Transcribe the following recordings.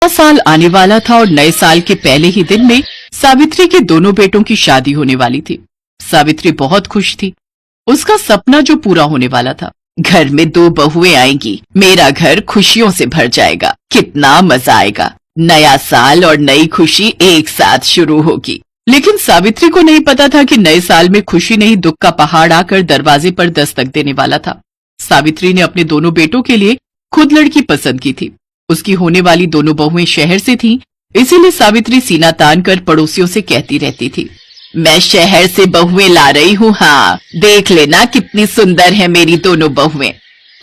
नया साल आने वाला था और नए साल के पहले ही दिन में सावित्री के दोनों बेटों की शादी होने वाली थी। सावित्री बहुत खुश थी। उसका सपना जो पूरा होने वाला था, घर में 2 बहुएं आएंगी, मेरा घर खुशियों से भर जाएगा, कितना मजा आएगा, नया साल और नई खुशी एक साथ शुरू होगी। लेकिन सावित्री को नहीं पता था कि नए साल में खुशी नहीं दुख का पहाड़ आकर दरवाजे पर दस्तक देने वाला था। सावित्री ने अपने दोनों बेटों के लिए खुद लड़की पसंद की थी। उसकी होने वाली दोनों बहुएं शहर से थीं, इसीलिए सावित्री सीना तान कर पड़ोसियों से कहती रहती थी, मैं शहर से बहुएं ला रही हूँ, हाँ देख लेना कितनी सुंदर है मेरी दोनों बहुएं।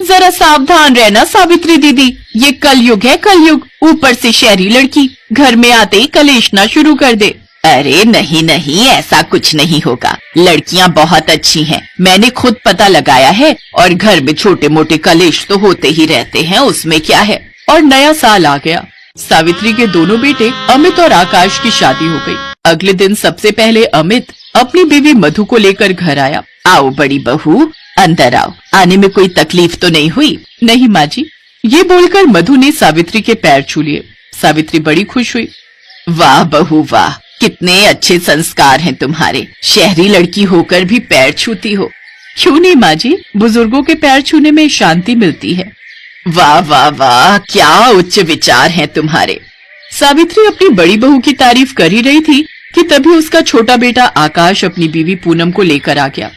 जरा सावधान रहना सावित्री दीदी, ये कलयुग है कलयुग, ऊपर से शहरी लड़की घर में आते ही कलेशना शुरू कर दे। अरे नहीं नहीं, ऐसा कुछ नहीं होगा, लड़कियां बहुत अच्छी हैं, मैंने खुद पता लगाया है, और घर में छोटे मोटे कलेश तो होते ही रहते हैं, उसमें क्या है। और नया साल आ गया। सावित्री के दोनों बेटे अमित और आकाश की शादी हो गई। अगले दिन सबसे पहले अमित अपनी बीवी मधु को लेकर घर आया। आओ बड़ी बहू, अंदर आओ, आने में कोई तकलीफ तो नहीं हुई? नहीं माँ जी, ये बोलकर मधु ने सावित्री के पैर छू लिए। सावित्री बड़ी खुश हुई। वाह बहू वाह, कितने अच्छे संस्कार हैं तुम्हारे, शहरी लड़की होकर भी पैर छूती हो। क्यों नहीं माँ जी, बुजुर्गों के पैर छूने में शांति मिलती है। वाह वाह वाह, क्या उच्च विचार हैं तुम्हारे। सावित्री अपनी बड़ी बहू की तारीफ कर ही रही थी कि तभी उसका छोटा बेटा आकाश अपनी बीवी पूनम को लेकर आ गया।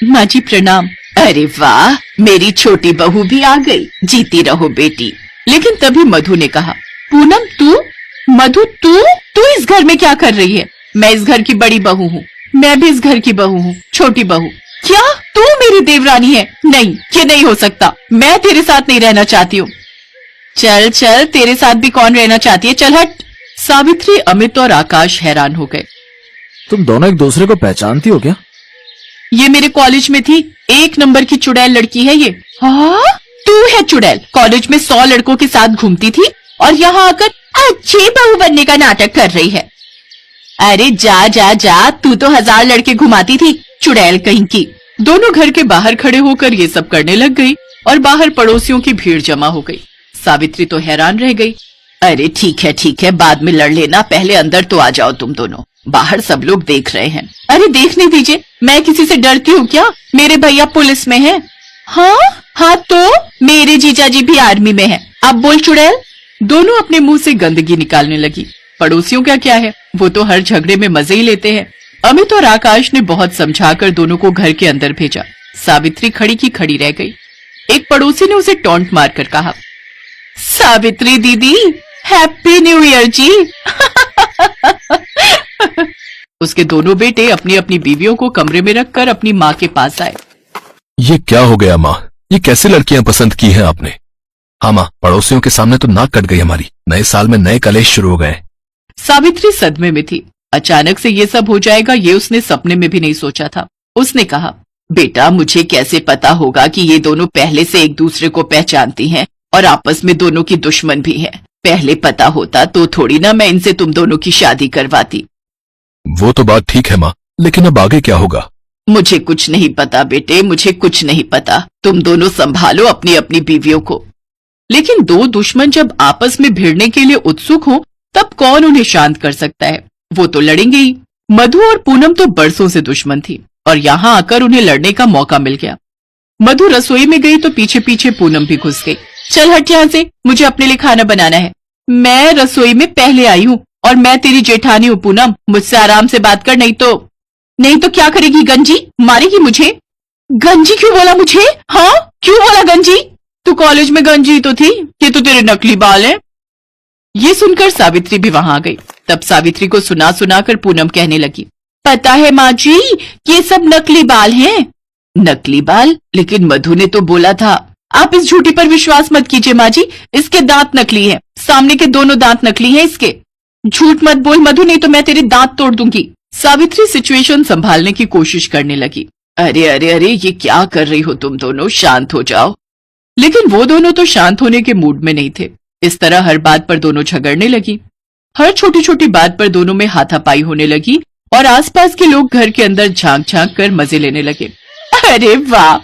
माँ जी प्रणाम। अरे वाह, मेरी छोटी बहू भी आ गई, जीती रहो बेटी। लेकिन तभी मधु ने कहा, पूनम तू? मधु तू इस घर में क्या कर रही है? मैं इस घर की बड़ी बहू हूँ, मैं भी इस घर की बहू हूँ, छोटी बहू। क्या तू मेरी देवरानी है? नहीं, ये नहीं हो सकता, मैं तेरे साथ नहीं रहना चाहती हूँ। चल चल, तेरे साथ भी कौन रहना चाहती है, चल हट। सावित्री, अमित और आकाश हैरान हो गए। तुम दोनों एक दूसरे को पहचानती हो क्या? ये मेरे कॉलेज में थी, 1 नंबर की चुड़ैल लड़की है ये। हाँ, तू है चुड़ैल, कॉलेज में 100 लड़कों के साथ घूमती थी और यहाँ आकर अच्छी बहू बनने का नाटक कर रही है। अरे जा जा जा, तू तो 1000 लड़के घुमाती थी, चुड़ैल कहीं की। दोनों घर के बाहर खड़े होकर ये सब करने लग गई और बाहर पड़ोसियों की भीड़ जमा हो गई। सावित्री तो हैरान रह गई। अरे ठीक है, बाद में लड़ लेना, पहले अंदर तो आ जाओ तुम दोनों, बाहर सब लोग देख रहे हैं। अरे देखने दीजिए, मैं किसी से डरती हूँ क्या? मेरे भैया पुलिस में हैं। हाँ तो मेरे जीजा जी भी आर्मी में हैं। अब बोल चुड़ैल। दोनों अपने मुंह से गंदगी निकालने लगी। पड़ोसियों का क्या है, वो तो हर झगड़े में मजे ही लेते हैं। अमित और आकाश ने बहुत समझाकर दोनों को घर के अंदर भेजा। सावित्री खड़ी की खड़ी रह गई। एक पड़ोसी ने उसे टॉन्ट मारकर कहा, सावित्री दीदी हैप्पी न्यू ईयर जी। उसके दोनों बेटे अपनी अपनी बीवियों को कमरे में रखकर अपनी माँ के पास आए। ये क्या हो गया माँ, ये कैसी लड़कियां पसंद की हैं आपने? हाँ माँ, पड़ोसियों के सामने तो नाक कट गई हमारी, नए साल में नए कलेश शुरू हो गए। सावित्री सदमे में थी। अचानक से ये सब हो जाएगा, ये उसने सपने में भी नहीं सोचा था। उसने कहा, बेटा मुझे कैसे पता होगा कि ये दोनों पहले से एक दूसरे को पहचानती हैं और आपस में दोनों की दुश्मन भी है। पहले पता होता तो थोड़ी ना मैं इनसे तुम दोनों की शादी करवाती। वो तो बात ठीक है माँ, लेकिन अब आगे क्या होगा? मुझे कुछ नहीं पता बेटे, मुझे कुछ नहीं पता। तुम दोनों संभालो अपनी अपनी बीवियों को। लेकिन 2 दुश्मन जब आपस में भिड़ने के लिए उत्सुक हो, तब कौन उन्हें शांत कर सकता है? वो तो लड़ेंगे ही। मधु और पूनम तो बरसों से दुश्मन थी और यहाँ आकर उन्हें लड़ने का मौका मिल गया। मधु रसोई में गई तो पीछे पीछे पूनम भी घुस गई। चल हट यहाँ से, मुझे अपने लिए खाना बनाना है। मैं रसोई में पहले आई हूँ और मैं तेरी जेठानी हूँ पूनम, मुझसे आराम से बात कर, नहीं तो क्या करेगी? गंजी मारेगी मुझे? गंजी क्यों बोला मुझे? हाँ क्यों बोला गंजी? तू कॉलेज में गंजी तो थी, ये तो तेरे नकली बाल हैं। ये सुनकर सावित्री भी वहां आ गई। तब सावित्री को सुना सुनाकर पूनम कहने लगी, पता है माँ जी, ये सब नकली बाल हैं। नकली बाल? लेकिन मधु ने तो बोला था। आप इस झूठी पर विश्वास मत कीजिए माँ जी, इसके दांत नकली हैं, सामने के दोनों दांत नकली हैं इसके। झूठ मत बोल मधु, नहीं तो मैं तेरे दांत तोड़ दूंगी। सावित्री सिचुएशन संभालने की कोशिश करने लगी। अरे अरे अरे, ये क्या कर रही हो तुम दोनों, शांत हो जाओ। लेकिन वो दोनों तो शांत होने के मूड में नहीं थे। इस तरह हर बात पर दोनों झगड़ने लगी। हर छोटी छोटी बात पर दोनों में हाथापाई होने लगी और आसपास के लोग घर के अंदर झांक झांक कर मजे लेने लगे। अरे वाह,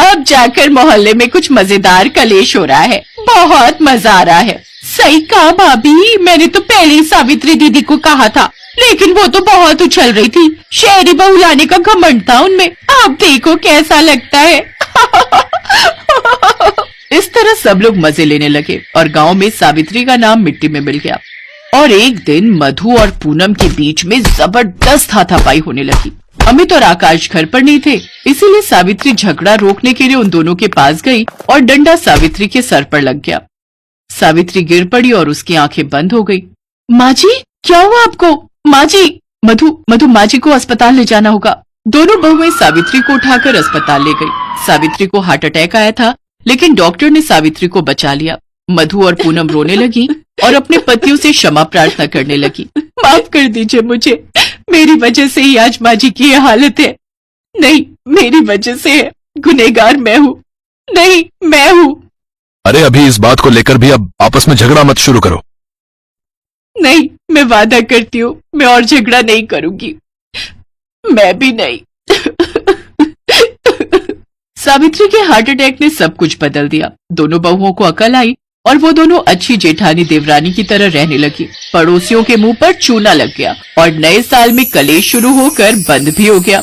अब जाकर मोहल्ले में कुछ मजेदार कलेश हो रहा है, बहुत मजा आ रहा है। सही कहा भाभी, मैंने तो पहले ही सावित्री दीदी को कहा था, लेकिन वो तो बहुत उछल रही थी। शहरी बहू लाने का घमंड था उनमें। आप देखो कैसा लगता है। इस तरह सब लोग मजे लेने लगे और गांव में सावित्री का नाम मिट्टी में मिल गया। और एक दिन मधु और पूनम के बीच में जबरदस्त हाथापाई होने लगी। अमित और आकाश घर पर नहीं थे, इसीलिए सावित्री झगड़ा रोकने के लिए उन दोनों के पास गई और डंडा सावित्री के सर पर लग गया। सावित्री गिर पड़ी और उसकी आंखें बंद हो गई। माँ जी, क्या हुआ आपको? माँ जी, मधु माँ जी को अस्पताल ले जाना होगा। दोनों बहुएं सावित्री को उठाकर अस्पताल ले गई। सावित्री को हार्ट अटैक आया था, लेकिन डॉक्टर ने सावित्री को बचा लिया। मधु और पूनम रोने लगी और अपने पतियों से क्षमा प्रार्थना करने लगी। माफ कर दीजिए मुझे, मेरी वजह से ही आज माँ जी की ये हालत है। नहीं, मेरी वजह से है, गुनहगार मैं हूँ। नहीं, मैं हूँ। अरे अभी इस बात को लेकर भी अब आपस में झगड़ा मत शुरू करो। नहीं, मैं वादा करती हूँ, मैं और झगड़ा नहीं करूंगी। मैं भी नहीं। सावित्री के हार्ट अटैक ने सब कुछ बदल दिया। दोनों बहुओं को अकल आई और वो दोनों अच्छी जेठानी देवरानी की तरह रहने लगी। पड़ोसियों के मुंह पर चूना लग गया और नए साल में कलेश शुरू होकर बंद भी हो गया।